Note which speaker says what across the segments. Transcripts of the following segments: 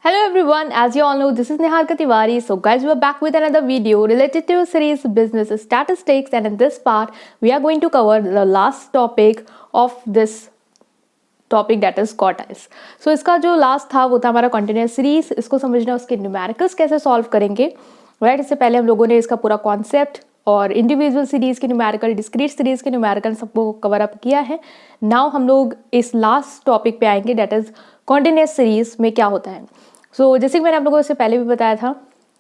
Speaker 1: Hello everyone, as you all know, this is Niharika Tiwari. So guys, we are back with another video related to series business statistics, and in this part we are going to cover the last topic of this topic that is quartiles. So इसका जो last था वो था हमारा continuous series. इसको समझना, उसके numericals कैसे सॉल्व करेंगे, राइट. इससे पहले हम लोगों ने इसका पूरा कॉन्सेप्ट और इंडिविजुअल सीरीज के न्यूमेरिकल, डिस्क्रीट सीरीज के न्यूमेरिकल सबको कवर अप किया है. नाउ हम लोग इस लास्ट टॉपिक पे आएंगे दैट इज कंटिन्यूअस सीरीज में क्या होता है. सो जैसे कि मैंने आप लोगों से पहले भी बताया था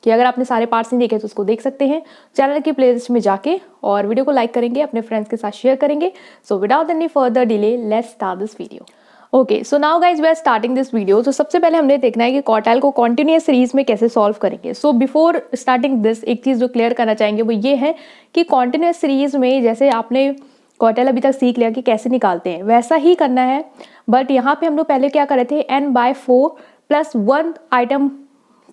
Speaker 1: कि अगर आपने सारे पार्ट्स नहीं देखे तो उसको देख सकते हैं चैनल की प्लेलिस्ट में जाके, और वीडियो को लाइक करेंगे, अपने फ्रेंड्स के साथ शेयर करेंगे. So without any further delay let's start this video. Okay, so now guys we are starting this video. तो सबसे पहले हमने देखना है कि क्वार्टाइल को कॉन्टिन्यूअस सीरीज में कैसे सॉल्व करेंगे. सो बिफोर स्टार्टिंग दिस एक चीज़ जो क्लियर करना चाहेंगे वो ये है कि कॉन्टिन्यूअस सीरीज में जैसे आपने क्वार्टाइल अभी तक सीख लिया कि कैसे निकालते हैं, वैसा ही करना है. बट यहाँ पे हम लोग पहले क्या कर रहे थे, n/4 + 1 आइटम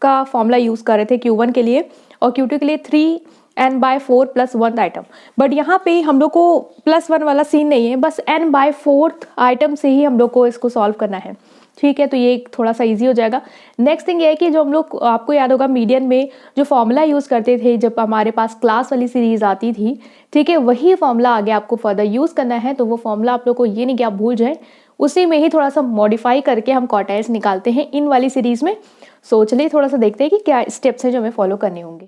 Speaker 1: का फॉर्मूला यूज़ कर रहे थे Q1 के लिए, और Q2 के लिए 3n/4 + 1 आइटम. बट यहाँ पे हम लोग को +1 वाला सीन नहीं है, बस n/4 आइटम से ही हम लोग को इसको सॉल्व करना है. ठीक है, तो ये थोड़ा सा इजी हो जाएगा. नेक्स्ट थिंग ये है कि जो हम लोग, आपको याद होगा मीडियन में जो फॉर्मूला यूज़ करते थे जब हमारे पास क्लास वाली सीरीज आती थी, ठीक है, वही फॉर्मूला आगे आपको फर्दर यूज़ करना है. तो वो फॉर्मूला आप लोग को ये नहीं कि आप भूल जाए, उसी में ही थोड़ा सा मॉडिफाई करके हम क्वार्टाइल्स निकालते हैं इन वाली सीरीज में. सो चलिए थोड़ा सा देखते हैं कि क्या स्टेप्स हैं जो हमें फॉलो करने होंगे.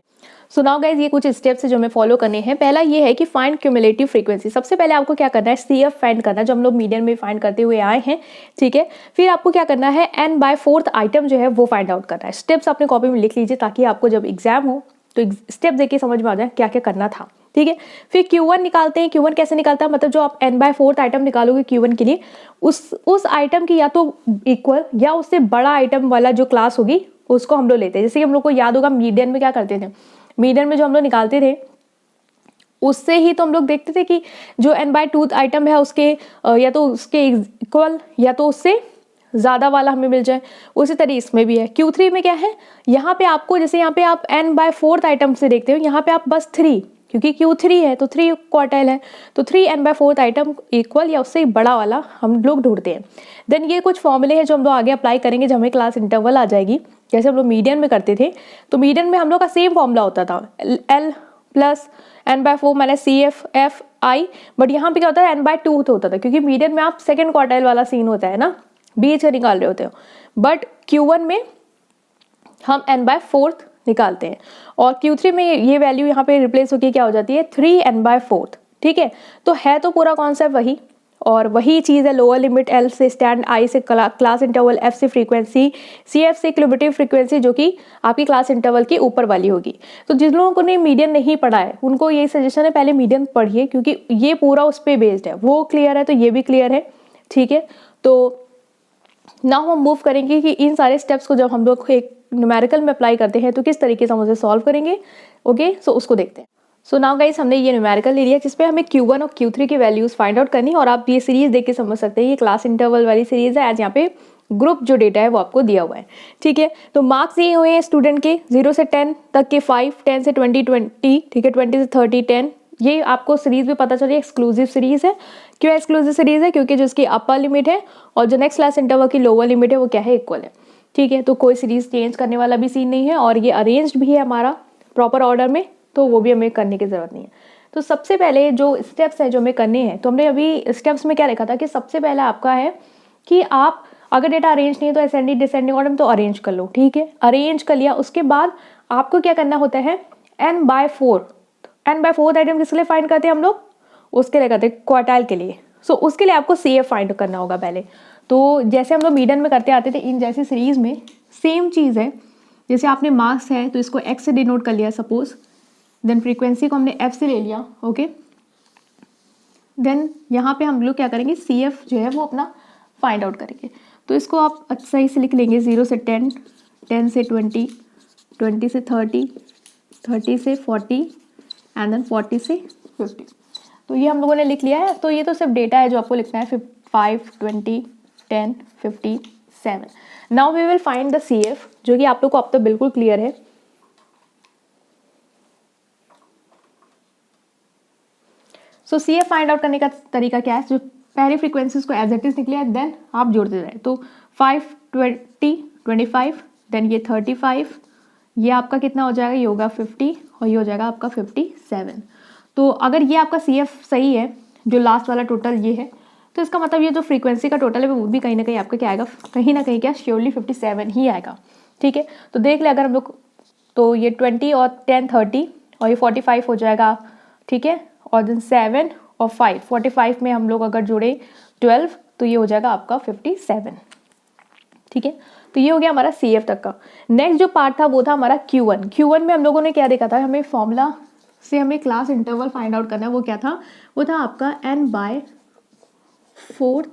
Speaker 1: सो नाउ गाइज, ये कुछ स्टेप्स है जो हमें फॉलो करने हैं. पहला ये है कि फाइंड क्यूमुलेटिव फ्रीक्वेंसी. सबसे पहले आपको क्या करना है, CF फाइंड करना, जो हम लोग मीडियन में फाइंड करते हुए आए हैं. ठीक है, फिर आपको क्या करना है, n/4 आइटम जो है वो फाइंड आउट करना है. स्टेप्स अपने कॉपी में लिख लीजिए ताकि आपको जब एग्जाम हो तो स्टेप देख के समझ में आ जाए क्या क्या करना था. ठीक है, फिर Q1 निकालते हैं. Q1 कैसे निकालता है, मतलब जो आप n/4 आइटम निकालोगे Q1 के लिए, उस आइटम की या तो इक्वल या उससे बड़ा आइटम वाला जो क्लास होगी उसको हम लोग लेते हैं. जैसे कि हम लोग को याद होगा मीडियन में क्या करते थे, मीडियन में जो हम लोग निकालते थे उससे ही तो हम लोग देखते थे कि जो n/2 आइटम है उसके या तो उसके इक्वल या तो उससे ज़्यादा वाला हमें मिल जाए. उसी तरीके इसमें भी है. Q3 में क्या है, यहाँ पे आपको जैसे यहाँ पे आप n/4 आइटम से देखते हो, यहाँ पे आप बस 3, क्योंकि Q3 है तो 3 क्वार्टाइल है, तो 3 n/4 आइटम इक्वल या उससे बड़ा वाला हम लोग ढूंढते हैं. देन ये कुछ फॉर्मूले हैं जो हम लोग आगे अप्लाई करेंगे जब हमें क्लास इंटरवल आ जाएगी. जैसे हम लोग मीडियन में करते थे तो मीडियन में हम लोग का सेम फॉर्मूला होता था, L + n/4 - CF/Fi. बट यहाँ पे क्या होता है, n/2 होता था, क्योंकि मीडियन में आप सेकेंड क्वार्टाइल वाला सीन होता है ना, बीच से निकाल रहे होते हो. बट Q1 में हम n/4 निकालते हैं, और Q3 में ये वैल्यू यहाँ पे रिप्लेस होकर क्या हो जाती है, 3n/4. ठीक है, तो है तो पूरा कॉन्सेप्ट वही, और वही चीज़ है. लोअर लिमिट L से स्टैंड, I से क्लास इंटरवल, F से फ्रीक्वेंसी, CF से क्यूमुलेटिव फ्रीक्वेंसी जो कि आपकी क्लास इंटरवल की ऊपर वाली होगी. तो जिन लोगों को ने मीडियन नहीं पढ़ा है उनको ये सजेशन है, पहले मीडियन पढ़िए, क्योंकि ये पूरा उस पर बेस्ड है. वो क्लियर है तो ये भी क्लियर है. ठीक है, तो नाउ हम मूव करेंगे कि इन सारे स्टेप्स को जब हम लोग एक न्यूमेरिकल में अप्लाई करते हैं तो किस तरीके से हम उसे सॉल्व करेंगे. ओके, सो उसको देखते हैं. सो नाउ गाइस, हमने ये न्यूमेरिकल ले लिया जिसपे हमें Q1 और Q3 की वैल्यूज फाइंड आउट करनी है, और आप ये सीरीज देख के समझ सकते हैं ये क्लास इंटरवल वाली सीरीज है. आज यहाँ पे ग्रुप जो डेटा है वो आपको दिया हुआ है. ठीक है, तो मार्क्स ये हुए हैं स्टूडेंट के 0 से 10 तक के 5, 10 से 20, 20, ठीक है, 20 से 30, 10. ये आपको सीरीज में पता चलिए एक्सक्लूसिव सीरीज है. क्यों एक्सक्लूसिव सीरीज है, क्योंकि जो इसकी अपर लिमिट है और जो नेक्स्ट क्लास इंटरवल की लोअर लिमिट है वो क्या है, इक्वल है. ठीक है, तो कोई सीरीज चेंज करने वाला भी सीन नहीं है, और ये अरेंज्ड भी है हमारा प्रॉपर ऑर्डर में, तो वो भी हमें करने की जरूरत नहीं है. तो सबसे पहले जो स्टेप्स है जो हमें करने हैं, तो हमने अभी स्टेप्स में क्या लिखा था कि सबसे पहले आपका है कि आप अगर डेटा अरेंज नहीं है तो असेंडिंग डिसेंडिंग ऑर्डर में तो अरेंज कर लो. ठीक है, अरेंज कर लिया, उसके बाद आपको क्या करना होता है, n/4 आइटम किसके लिए फाइंड करते हैं हम लोग, उसके लिए करते हैं क्वार्टाइल के लिए. सो उसके लिए आपको CF फाइंड करना होगा पहले. तो जैसे हम लोग मीडियन में करते आते थे, इन जैसी सीरीज में सेम चीज़ है. जैसे आपने मार्क्स है तो इसको X से डिनोट कर लिया सपोज, देन फ्रीक्वेंसी को हमने F से ले लिया. ओके, देन यहाँ पे हम लोग क्या करेंगे, CF जो है वो अपना फाइंड आउट करेंगे. तो इसको आप सही से लिख लेंगे, 0 से 10, 10 से 20, 20 से 30, 30 से 40 एंड देन 40 से 50. तो ये हम लोगों ने लिख लिया है. तो ये तो सिर्फ डेटा है जो आपको लिखना है, 5, 20, 10, 50, 7. Now we will find the CF, जो कि आप लोग को अब तो बिल्कुल क्लियर है. सो CF फाइंड आउट करने का तरीका क्या है, जो पहली फ्रीक्वेंसीज को एज इट इज निकले देन आप जोड़ते जाए. तो 5, 20, 25, देन ये 35, ये आपका कितना हो जाएगा, ये होगा 50 और ये हो जाएगा आपका 57। तो अगर ये आपका CF सही है, जो लास्ट वाला टोटल ये है, तो इसका मतलब ये जो फ्रीक्वेंसी का टोटल है वो भी कहीं ना कहीं आपका क्या आएगा, कहीं ना कहीं क्या श्योरली 57 ही आएगा। ठीक है, तो देख ले अगर हम लोग, तो ये 20 और 10 30 और ये 45 हो जाएगा। ठीक है, और देन 7 और 5 45 में हम लोग अगर जोड़े 12 तो ये हो जाएगा आपका 57। ठीक है, तो ये हो गया हमारा CF तक का। नेक्स्ट जो पार्ट था वो था हमारा Q1 में हम लोगों ने क्या देखा था, हमें फॉर्मूला से हमें क्लास इंटरवल फाइंड आउट करना है। वो क्या था, वो था आपका n/4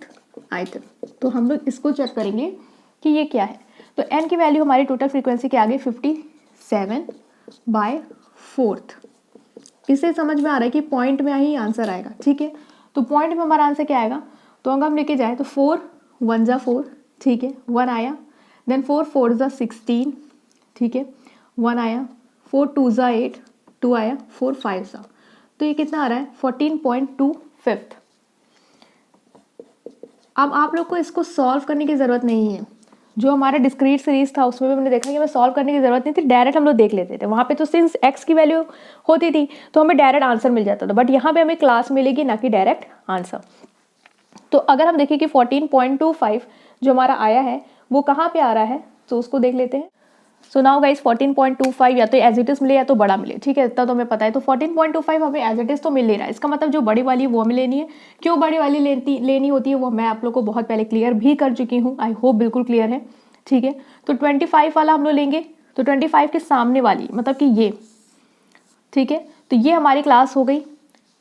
Speaker 1: आइटम। तो हम लोग इसको चेक करेंगे कि ये क्या है। तो n की वैल्यू हमारी टोटल फ्रीक्वेंसी के आगे 57/4। इससे समझ में आ रहा है कि पॉइंट में ही आंसर आएगा। ठीक है, तो पॉइंट में हमारा आंसर क्या आएगा, तो अगर हम लेके जाए तो 4 1 जा 4, ठीक है, 1 आया। देन 4 4 जा 16, ठीक है, 1 आया। 4 2 जा 8, 2 आया। 4 5 जा, तो ये कितना आ रहा है 14.25। अब आप लोग को इसको सॉल्व करने की ज़रूरत नहीं है। जो हमारा डिस्क्रीट सीरीज था उसमें भी हमने देखा कि हमें सॉल्व करने की ज़रूरत नहीं थी, डायरेक्ट हम लोग देख लेते थे। वहाँ पे तो सिंस x की वैल्यू होती थी तो हमें डायरेक्ट आंसर मिल जाता था, बट यहाँ पे हमें क्लास मिलेगी ना कि डायरेक्ट आंसर। तो अगर हम देखें कि 14.25 जो हमारा आया है वो कहाँ पे आ रहा है, तो उसको देख लेते हैं। सो नाउ गाइस 14.25 या तो एज इट इज मिले या तो बड़ा मिले। ठीक है, इतना तो हमें पता है। तो 14.25 हमें एज इट इज तो मिल नहीं रहा है, इसका मतलब जो बड़ी वाली है वो हमें लेनी है। क्यों बड़ी वाली लेनी होती है वो मैं आप लोग को बहुत पहले क्लियर भी कर चुकी हूँ, आई होप बिल्कुल क्लियर है। ठीक है, तो 25 वाला हम लोग लेंगे, तो 25 के सामने वाली मतलब कि ये। ठीक है, तो ये हमारी क्लास हो गई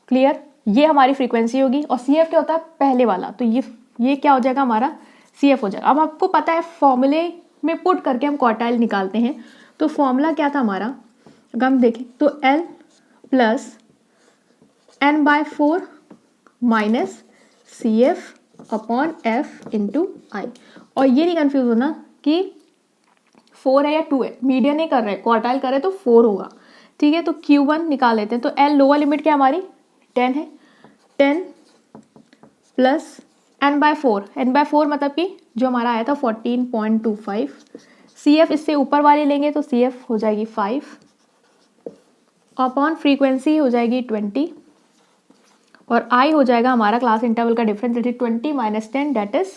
Speaker 1: क्लियर, ये हमारी फ्रीक्वेंसी होगी। और CF क्या होता है, पहले वाला, तो ये क्या हो जाएगा हमारा CF हो जाएगा। अब आपको पता है फॉर्मूले में पुट करके हम क्वार्टाइल निकालते हैं। तो फॉर्मूला क्या था हमारा, अगर हम देखें तो L plus n/4 minus CF upon F into I. और ये नहीं कंफ्यूज होना कि 4 है या 2 है, मीडियन नहीं कर रहे, क्वार्टाइल कर रहे तो 4 होगा। ठीक है, तो Q1 निकाल लेते हैं। तो L लोअर लिमिट क्या हमारी 10 है, 10 प्लस n/4 मतलब कि जो हमारा आया था 14.25। CF इससे ऊपर वाली लेंगे तो CF हो जाएगी 5 अपॉन फ्रीक्वेंसी हो जाएगी 20 और I हो जाएगा हमारा क्लास इंटरवल का difference, that is 20 minus 10 that is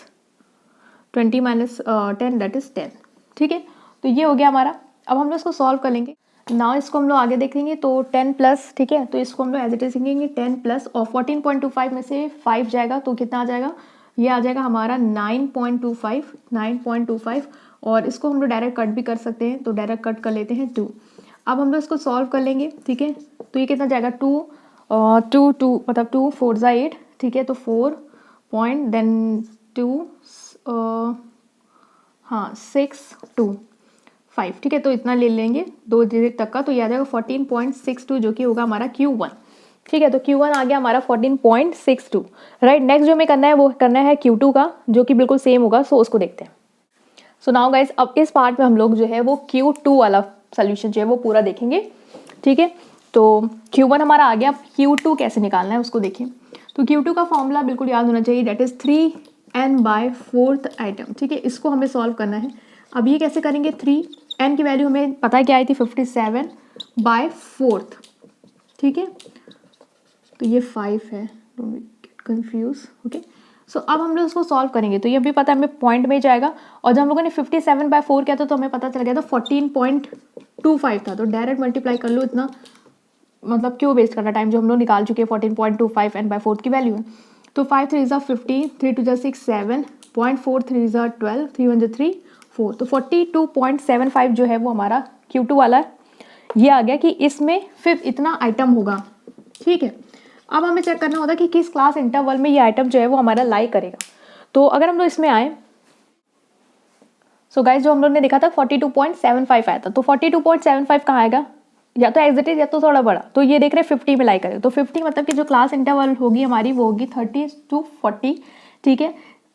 Speaker 1: 20 minus 10 that is 10। ठीक है, तो ये हो गया हमारा। अब हम लोग इसको सॉल्व कर लेंगे ना, इसको हम लोग आगे देखेंगे। तो 10 प्लस, ठीक है, तो इसको हम लोग एज इट इज लिखेंगे 10 प्लस और 14.25 में से 5 जाएगा तो कितना आ जाएगा, ये आ जाएगा हमारा 9.25 और इसको हम लोग डायरेक्ट कट भी कर सकते हैं, तो डायरेक्ट कट कर लेते हैं 2। अब हम लोग इसको सॉल्व कर लेंगे। ठीक है, तो ये कितना जाएगा 2 मतलब 2 4 जा 8, ठीक है, तो 4 पॉइंट देन 2 हाँ 6 2 5, ठीक है, तो इतना ले लेंगे 2 डिजिट तक का, तो ये आ जाएगा 14.62 जो कि होगा हमारा Q1। ठीक है, तो Q1 आ गया हमारा 14.62। राइट, नेक्स्ट जो हमें करना है वो करना है Q2 का, जो कि बिल्कुल सेम होगा। सो उसको देखते हैं। सो नाउ गाइस अब इस पार्ट में हम लोग जो है वो Q2 वाला सोल्यूशन जो है वो पूरा देखेंगे। ठीक है, तो Q1 हमारा आ गया, Q2 कैसे निकालना है उसको देखें। तो Q2 का फॉर्मूला बिल्कुल याद होना चाहिए, दैट इज 3n/4 आइटम। ठीक है, इसको हमें सॉल्व करना है। अब ये कैसे करेंगे, 3n की वैल्यू हमें पता है क्या आई थी 57/4। ठीक है, तो ये 5 है, डोंट गेट कंफ्यूज। ओके, सो अब हम लोग इसको सॉल्व करेंगे। तो ये भी पता है हमें पॉइंट में जाएगा, और जब हम लोगों ने 57/4 किया था तो हमें पता चल गया था 14.25 था, तो डायरेक्ट मल्टीप्लाई कर लो। इतना मतलब क्यों वेस्ट करना टाइम, जो हम लोग निकाल चुके हैं 14.25 n/4 की वैल्यू है। तो 5 3 जा 50, 3 2 जा 6 7, 0.4 3 जा 12, 3 1 जा 3 4, तो 42.75 जो है वो हमारा Q2 वाला है। ये आ गया कि इसमें फिर इतना आइटम होगा। ठीक है, अब हमें चेक करना होता है कि किस क्लास इंटरवल में ये आइटम जो है वो हमारा लाई करेगा। तो अगर हम लोग इसमें आए, सो गाइस जो हम लोग ने देखा था 42.75 आया था, तो 42.75 कहाँ आएगा, या तो एग्जिट या तो थोड़ा बड़ा। तो ये देख रहे हैं 50 में लाई करेगा, तो 50 मतलब कि जो क्लास इंटरवल होगी हमारी वो होगी 30 to 40। ठीक है,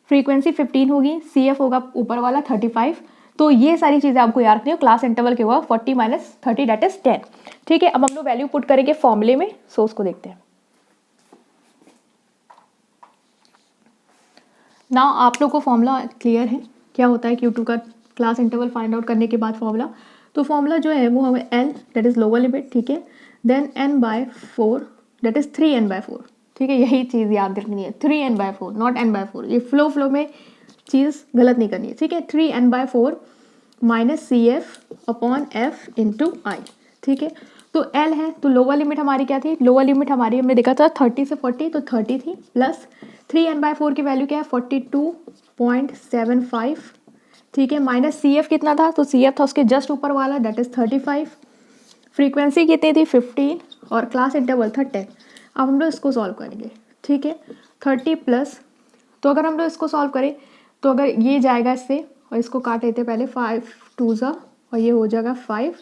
Speaker 1: फ्रीक्वेंसी 15 होगी, CF होगा ऊपर वाला 35। तो ये सारी चीज़ें आपको याद रखनी हो, क्लास इंटरवल के होगा 40 माइनस 30 दैट इज 10। ठीक है, अब हम लोग वैल्यू पुट करेंगे फॉर्मूले में, सो उसको देखते हैं। ना आप लोग को फॉर्मूला क्लियर है क्या होता है Q2 का क्लास इंटरवल फाइंड आउट करने के बाद फॉर्मूला, तो फॉर्मूला जो है वो हमें n that is lower limit, ठीक है, then n/4 that is 3n/4, ठीक है, यही चीज़ याद रखनी है, 3n/4 नॉट n/4, ये फ्लो में चीज़ गलत नहीं करनी है, ठीक है, 3n/4 माइनस CF/F इंटू आई, ठीक है। तो L है, तो लोअर लिमिट हमारी क्या थी, लोअर लिमिट हमारी हमने देखा था 30 से 40, तो 30 थी, प्लस 3n/4 की वैल्यू क्या है 42.75, ठीक है, माइनस CF कितना था, तो CF था उसके जस्ट ऊपर वाला दैट इज़ 35, फ्रीक्वेंसी कितनी थी 15 और क्लास इंटरवल था 10। अब हम लोग इसको सॉल्व करेंगे, ठीक है, 30 प्लस, तो अगर हम लोग इसको सॉल्व करें तो अगर ये जाएगा इससे और इसको काट लेते पहले 5 2 और ये हो जाएगा 5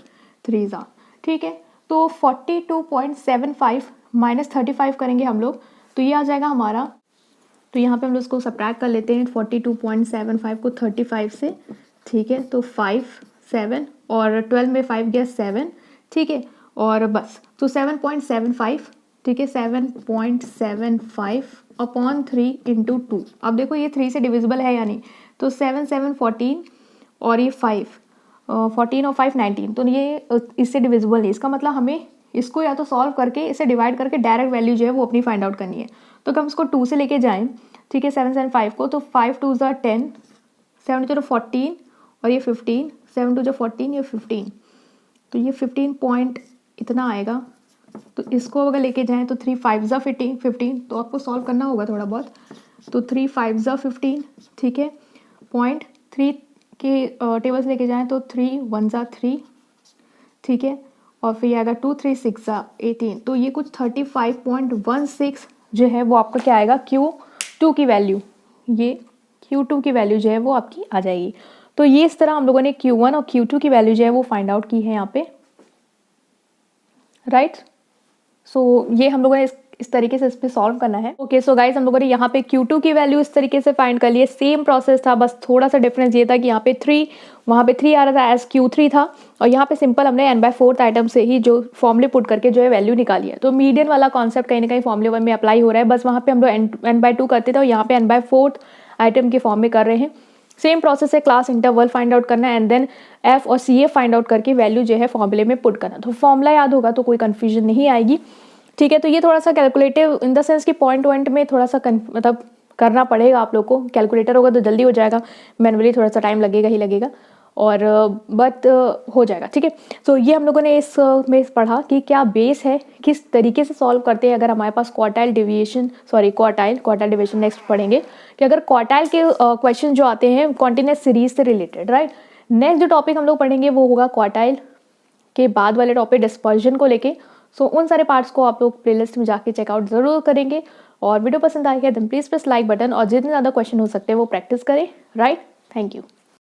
Speaker 1: 3 ठीक है, तो 42.75 माइनस 35 करेंगे हम लोग तो ये आ जाएगा हमारा, तो यहाँ पे हम लोग इसको सब्ट्रैक्ट कर लेते हैं 42.75 को 35 से, ठीक है, तो 5 7 और 12 में 5 गया 7, ठीक है, और बस तो 7.75, ठीक है, 7.75 अपॉन 3 इंटू 2, अब देखो ये 3 से डिविजिबल है या नहीं, तो 7 7 14 और ये 5 14 और 5 19, तो ये इससे डिविजिबल नहीं, इसका मतलब हमें इसको या तो सॉल्व करके इसे डिवाइड करके डायरेक्ट वैल्यू जो है वो अपनी फाइंड आउट करनी है, तो हम इसको 2 से लेके जाएं, ठीक है, 7 7 5 को, तो 5 2 10, 7 2 14 और ये 15, 7 2 14 ये 15, तो ये 15 पॉइंट इतना आएगा, तो इसको अगर लेके जाएं तो 3 5 15, तो आपको सॉल्व करना होगा थोड़ा बहुत, तो 3 5 15, ठीक है, 0.3 के टेबल्स लेके जाएं तो 3 1 3, ठीक है, और फिर आएगा 2 3 6 18, तो ये कुछ 35.16 जो है वो आपका क्या आएगा Q2 की वैल्यू, ये Q2 की वैल्यू जो है वो आपकी आ जाएगी। तो ये इस तरह हम लोगों ने Q1 और Q2 की वैल्यू जो है वो फाइंड आउट की है यहाँ पे, राइट। सो ये हम लोगों ने इस तरीके से इस पे सॉल्व करना है। ओके, सो गाइज हम लोगों ने यहाँ पे Q2 की वैल्यू इस तरीके से फाइंड कर लिए, सेम प्रोसेस था, बस थोड़ा सा डिफरेंस ये था कि यहाँ पे 3 वहाँ पे 3 आ रहा था एज Q3 था, और यहाँ पे सिंपल हमने n/4 आइटम से ही जो फॉर्मूले पुट करके जो है वैल्यू निकाली है। तो मीडियन वाला कॉन्सेप्ट कहीं ना कहीं फॉर्मूले 1 में अप्लाई हो रहा है, बस वहाँ पे हम लोग n/2 करते थे और यहाँ पे n/4 आइटम के फॉर्म में कर रहे हैं। सेम प्रोसेस है, क्लास इंटरवल फाइंड आउट करना एंड देन F और CF फाइंड आउट करके वैल्यू जो है फॉर्मूले में पुट करना। तो फॉर्मूला याद होगा तो कोई कन्फ्यूजन नहीं आएगी, ठीक है। तो ये थोड़ा सा कैलकुलेटिव इन द सेंस कि पॉइंट में थोड़ा सा मतलब करना पड़ेगा आप लोग को, कैलकुलेटर होगा तो जल्दी हो जाएगा, मैनुअली थोड़ा सा टाइम लगेगा ही लगेगा, और बट हो जाएगा, ठीक है। तो ये हम लोगों ने इस में पढ़ा कि क्या बेस है, किस तरीके से सॉल्व करते हैं अगर हमारे पास क्वार्टाइल डिवीजन नेक्स्ट पढ़ेंगे कि अगर क्वार्टाइल के क्वेश्चन जो आते हैं कॉन्टिन्यूस सीरीज से रिलेटेड, राइट। नेक्स्ट जो टॉपिक हम लोग पढ़ेंगे वो होगा क्वार्टाइल के बाद वाले टॉपिक डिस्पर्जन को लेके। सो उन सारे पार्ट्स को आप लोग प्लेलिस्ट में जाके चेकआउट जरूर करेंगे, और वीडियो पसंद आएगा then please press like button, और जितने ज़्यादा क्वेश्चन हो सकते हैं वो प्रैक्टिस करें, राइट। Thank you.